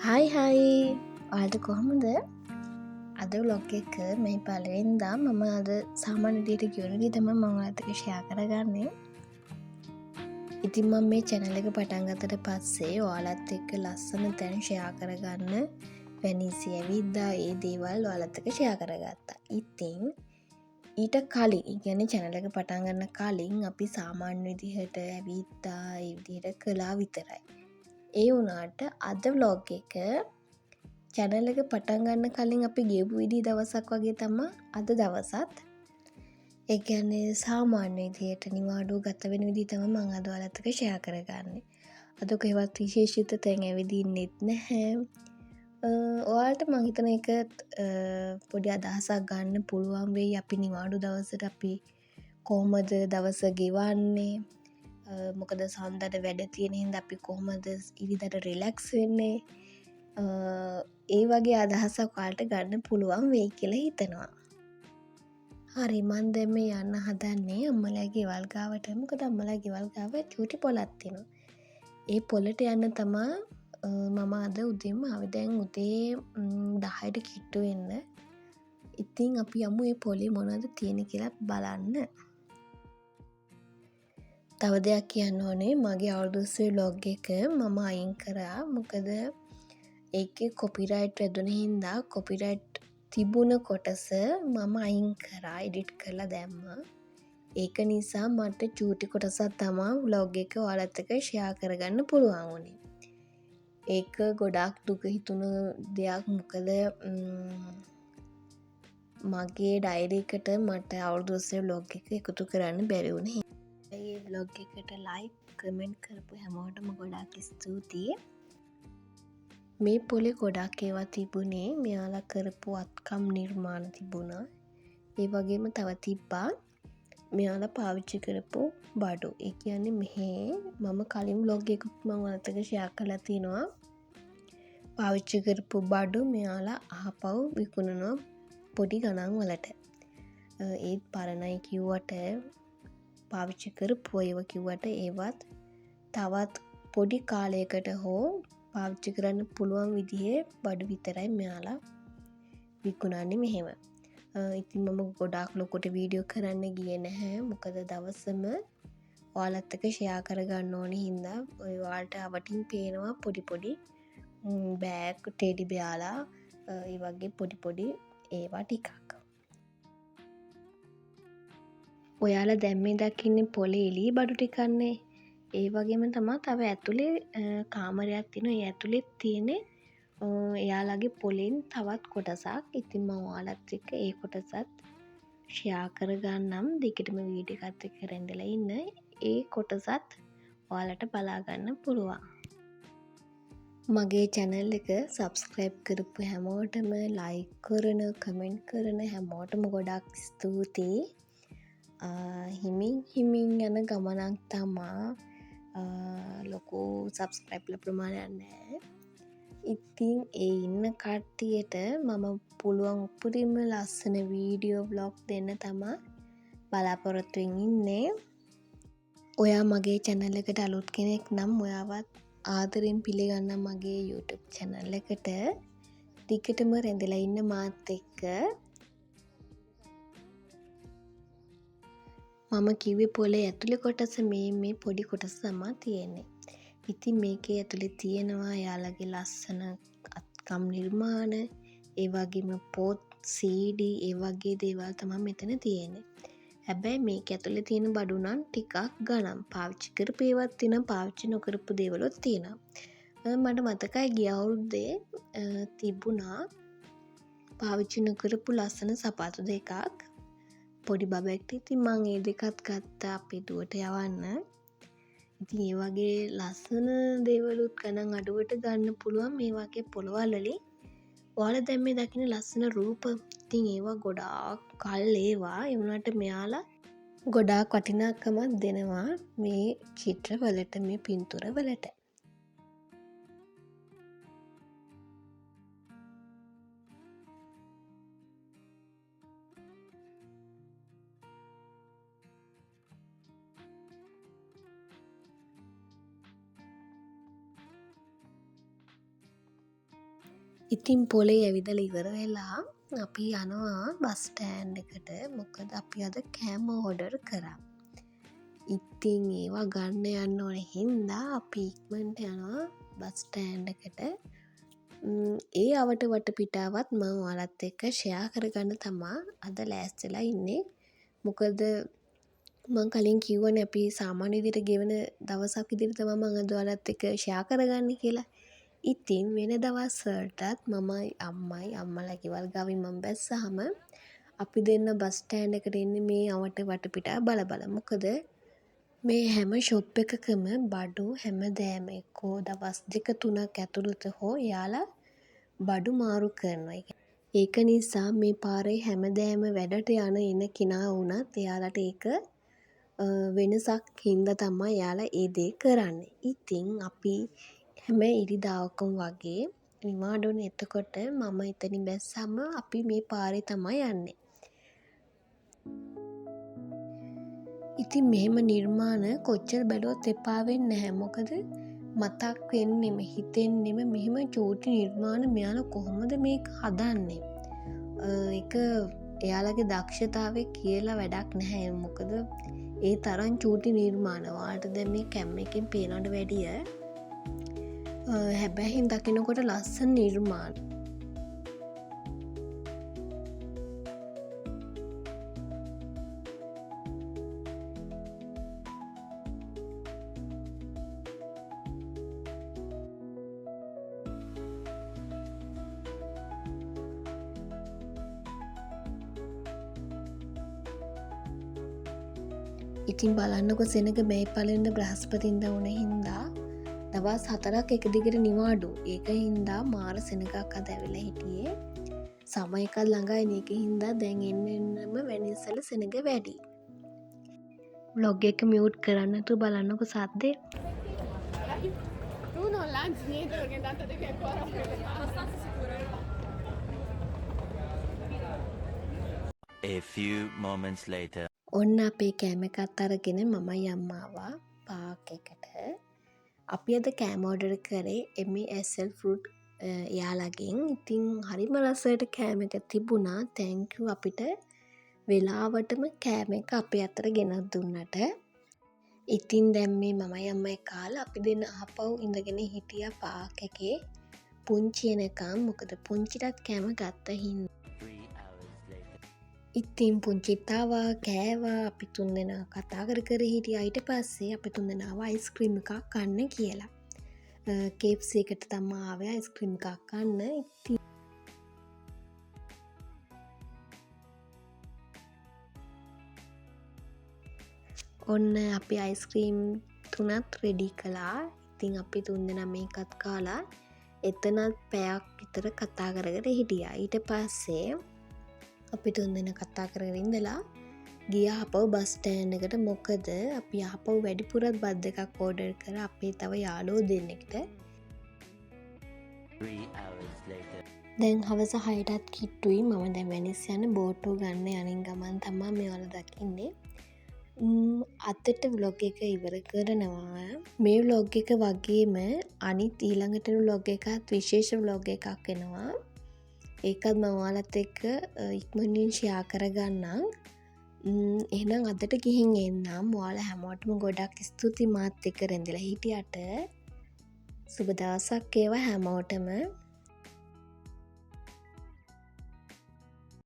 හයි ඔයාලට කොහොමද? අද ව්ලොග් එක මේ පළවෙනිදා මම අද සාමාන්‍ය විදියට ගෙවන විදිහ තමයි මම ඔයාලත් එක්ක ෂෙයා කරගන්නේ. ඉතින් මම මේ channel එක පටන් ගත්තට පස්සේ ඔයාලත් එක්ක ලස්සන තැන් ෂෙයා කරගන්න වෙනිසි ඇවිද්දා ඒ දේවල් ඔයාලත් එක්ක ෂෙයා කරගත්තා. ඉතින් ඊට කලින්, ඒ කියන්නේ channel එක පටන් ගන්න කලින් අපි සාමාන්‍ය විදිහට ඇවිද්දා ඒ විදිහට කළා විතරයි. ඒ වුණාට අද ව්ලොග් එක channel එක පටන් ගන්න කලින් අපි ගෙවපු විදිහ දවසක් වගේ තමයි අද දවසත්. ඒ කියන්නේ සාමාන්‍ය විදිහට නිවාඩුව ගත වෙන විදිහ තමයි මම අද ඔයාලත් එක්ක ෂෙයා කරගන්නේ. අද කොහෙවත් විශේෂිත තැන් ඇවිදින්නෙත් නැහැ. ඔයාලට මං හිතන එක පොඩි අදහසක් ගන්න පුළුවන් වෙයි අපි නිවාඩු දවසට අපි කොහොමද දවස ගෙවන්නේ. මොකද සන්දට වැඩ තියෙන හින්දා අපි කොහොමද ඉරිදට රිලැක්ස් වෙන්නේ. ඒ වගේ අදහසක් ඔයාලට ගන්න පුළුවන් වෙයි කියලා හිතනවා. හරි, මං දැන් මේ යන්න හදන්නේ අම්මලාගේ ගෙවල් ගාවට. මොකද අම්මලාගේ ගෙවල් ගාව චූටි පොලක් තියෙනවා. ඒ පොලට යන්න තමා මම අද උදේම ආවේ. දැන් උදේ 10ට කිට්ටු වෙන්න. ඉතින් අපි යමු මේ පොලේ මොනවද තියෙන්නේ කියලා බලන්න. තව දෙයක් කියන්න ඕනේ, මගේ අවුරුදු 20 vlog එක මම අයින් කරා. මොකද ඒකේ කොපිරයිට් වැදුන හින්දා කොපිරයිට් තිබුණ කොටස මම අයින් කරා, එඩිට් කරලා දැම්මා. ඒක නිසා මට චූටි කොටසක් තමා vlog එක ඔයාලත් එක්ක ෂෙයා කරගන්න පුළුවන් වුණේ. ඒක ගොඩාක් දුක හිතුණු දෙයක්. මොකද මගේ ඩයරි එකට මට අවුරුදු 20 vlog එක එකතු කරන්න බැරි වුණේ. ඒ vlog එකට ලයික් කමෙන්ට් කරපු හැමෝටම ගොඩාක් ස්තුතියි. මේ පොලේ ගොඩක් ඒවා තිබුණේ මෙයාලා කරපු අත්කම් නිර්මාණ තිබුණා. ඒ වගේම තව තිබ්බා මෙයාලා පාවිච්චි කරපු බඩු. ඒ කියන්නේ මෙහෙ මම කලින් vlog එකක් මම ඔයාලත් එක්ක ෂෙයා කරලා තිනවා. පාවිච්චි කරපු බඩු මෙයාලා අහපව් විකුණනවා පොඩි ගණන් වලට. ඒත් පරණයි කිව්වට පාවිච්චි කරපු ඒවා කිව්වට ඒවත් තවත් පොඩි කාලයකට හෝ පාවිච්චි කරන්න පුළුවන් විදිහේ බඩු විතරයි මෙයාලා විකුණන්නේ මෙහෙම. ඉතින් මම ගොඩාක් ලොකුට වීඩියෝ කරන්න ගියේ නැහැ. මොකද දවසම ඔයාලත් එක්ක ෂෙයා කරගන්න ඕනේ හින්දා ඔයාලට අවටින් පේනවා පොඩි පොඩි බෑග්, ටෙඩි බෙයාලා, ඒ වගේ පොඩි පොඩි ඒවා ටිකක්. ඔයාලා දැන් මේ දකින්නේ පොලේ එළිය බඩු ටිකන්නේ. ඒ වගේම තමයි තව ඇතුලේ කාමරයක් තියෙනවා. ඒ ඇතුලේ තියෙන්නේ එයාලගේ පොලෙන් තවත් කොටසක්. ඉතින් මම ඔයාලත් එක්ක ඒ කොටසත් ෂෙයා කරගන්නම්. දිගටම වීඩියෝ එකත් එක්ක රැඳලා ඉන්න. ඒ කොටසත් ඔයාලට බලා ගන්න පුළුවන්. මගේ channel එක subscribe කරපු හැමෝටම, like කරන, comment කරන හැමෝටම ගොඩාක් ස්තුතියි. හිමින් යන ගමනක් තමා. ලොකු සබස්ක්‍රයිබ්ල ප්‍රමාණයක් නැහැ. ඉතින් ඒ ඉන්න කට්ටියට මම පුළුවන් උපරිම ලස්සන වීඩියෝ බ්ලොග් දෙන්න තමා බලාපොරොත්තුවෙන් ඉන්නේ. ඔයා මගේ channel එකට අලුත් කෙනෙක් නම් ඔයාවත් ආදරෙන් පිළිගන්නම් මගේ YouTube channel එකට. දිගටම රැඳලා ඉන්න මාත් එක්ක. මම කිව්වේ පොලේ ඇතුලේ කොටස මේ පොඩි කොටස තමයි තියෙන්නේ. ඉතින් මේකේ ඇතුලේ තියෙනවා යාළගේ ලස්සන අත්කම් නිර්මාණ, ඒ වගේම පොත්, CD, ඒ වගේ දේවල් තමයි මෙතන තියෙන්නේ. හැබැයි මේක ඇතුලේ තියෙන බඩු නම් ටිකක් ගණන්. පාවිච්චි කරපු ඒවත් තියෙනවා, පාවිච්චි නොකරපු දේවලුත් තියෙනවා. මට මතකයි ගිය අවුරුද්දේ තිබුණා පාවිච්චි නොකරපු ලස්සන සපාතු දෙකක් පොඩි බබෙක්ට. ඉතින් මං ඒ දෙකත් ගත්තා අපේ දුවට යවන්න. ඉතින් ඒ වගේ ලස්සන දේවලුත් ගණන් අඩුවට ගන්න පුළුවන් මේ වගේ පොළවල් වලින්. ඔයාලා දැන් මේ දකින්න ලස්සන රූප. ඉතින් ඒවා ගොඩාක් කල් ඒවා. ඒ වුණාට මෙයාලා ගොඩාක් වටිනාකමක් දෙනවා මේ චිත්‍රවලට, මේ පින්තූරවලට. ඉතින් පොලේ ඇවිදලා ඉවර වෙලා අපි යනවා බස් ස්ටෑන්ඩ් එකට. මොකද අපි අද කෑම ඕඩර් කරා. ඉතින් ඒවා ගන්න යන්න ඕන හින්දා අපි ඉක්මනට යනවා බස් ස්ටෑන්ඩ් එකට. ඒ අවට වටපිටාවත් මම ඔයාලත් එක්ක ෂෙයා කරගන්න තමා අද ලෑස්තිලා ඉන්නේ. මොකද මං කලින් කිව්වනේ අපි සාමාන්‍ය විදිහට ගෙවන දවසක් විදිහට තමයි මම අද ඔයාලත් එක්ක ෂෙයා කරගන්නේ කියලා. ඉතින් වෙන දවස් වලටත් මමයි අම්මයි අම්මලා ගෙවල් ගාවින් මම බැස්සහම අපි දෙන්න බස් ස්ටෑන්ඩ් එකට එන්නේ මේ අවට වටපිටාව බල බල. මොකද මේ හැම ෂොප් එකකම බඩු හැමදෑම එක්කෝ දවස් 2-3ක් ඇතුළත හෝ යාලා බඩු මාරු කරනවා. ඒක නිසා මේ පාරේ හැමදෑම වැඩට යන එන කෙනා වුණත් එයාලට ඒක වෙනසක් හින්දා තමයි එයාලා ඒ දේ කරන්නේ. ඉතින් අපි හැම ඉරිදාවකම වගේ නිවාඩුන එතකොට මම එතනින් බැස්සම අපි මේ පාරේ තමයි යන්නේ. ඉතින් මෙහෙම නිර්මාණ කොච්චර බැලුවත් එපා වෙන්නේ නැහැ. මොකද මතක් වෙන්නෙම හිතෙන්නෙම මෙහෙම චූටි නිර්මාණ මෙයාලා කොහොමද මේක හදන්නේ. ඒක එයාලගේ දක්ෂතාවය කියලා වැඩක් නැහැ. මොකද ඒ තරම් චූටි නිර්මාණ ඔයාලට දැන් මේ කැම් එකෙන් පේනවට වැඩිය හැබැයි දකිනකොට ලස්සන නිර්මාණ. ඉතින් බලන්නකො සෙනග මේ පලෙන්ද බ්‍රහස්පතින්ද වුණ හින්දා දවස් 4ක් එක දිගට නිවාඩු. ඒක හින්දා මාර සෙනගක් අද ඇවිල්ලා හිටියේ. සමයකත් ළඟයි මේක හින්දා දැන් එන්නම වෙනිසල සෙනග වැඩි. vlog එක මියුට් කරන්න නැතුව බලන්නකො සද්දේ. Tu non lanci niente perché intanto devi ancora abbastanza sicuro. A few moments later. ඔන්න අපේ කෑම එකත් අරගෙන මමයි අම්මාවා පාක් එකට. අපි අද කෑම ඕඩර් කරේ MASL ෆෘට් යාලගෙන්. ඉතින් හරිම රසයට කෑම එක තිබුණා. තැන්ක් යූ අපිට වෙලාවටම කෑම එක අපේ අතට ගෙනත් දුන්නට. ඉතින් දැන් මේ මමයි අම්මයි කාලා අපි දෙන්න ආපහු ඉඳගෙන හිටියා පාක් එකේ පුංචි එනකම්. මොකද පුංචිටත් කෑම ගත්ත හින්දා. ඉතින් පුංචිතාවා කෑවා අපි තුන්දෙනා කතා කර හිටියා. ඊට පස්සේ අපි තුන්දෙනාව අයිස්ක්‍රීම් එකක් කන්න කියලා. KFC එකට තමයි ආවේ අයිස්ක්‍රීම් එකක් කන්න. ඉතින් ඔන්න අපි අයිස්ක්‍රීම් 3ක් රෙඩි කළා. ඉතින් අපි තුන්දෙනා මේකත් කාලා එතනත් පැයක් විතර කතා කරගෙන හිටියා. ඊට පස්සේ අපි තුන්දෙනා කතා කරගෙන ඉඳලා ගියා ආපහු බස් ස්ටෑන්ඩ් එකට. මොකද අපි ආපහු වැඩිපුරත් බත් දෙකක් ඕඩර් කරා අපේ තව යාළුවෝ දෙන්නෙක්ට. 3 hours later. දැන් හවස 6ටත් කිට්ටුයි. මම දැන් වෙනිස් යන බෝට්ටුව ගන්න යනින් ගමන් තමයි මේවල දකින්නේ. අදට vlog එක ඉවර කරනවා. මේ vlog එක වගේම අනිත් ඊළඟට vlog එකත් විශේෂ vlog එකක් එනවා. ඒකත් මම ඔයාලත් එක්ක ඉක්මනින් ෂෙයා කරගන්නම්. එහෙනම් අදට ගිහින් එන්නම්. ඔයාලා හැමෝටම ගොඩක් ස්තුතියි මාත් එක්ක රැඳිලා හිටියට. සුබ දවසක් වේවා හැමෝටම.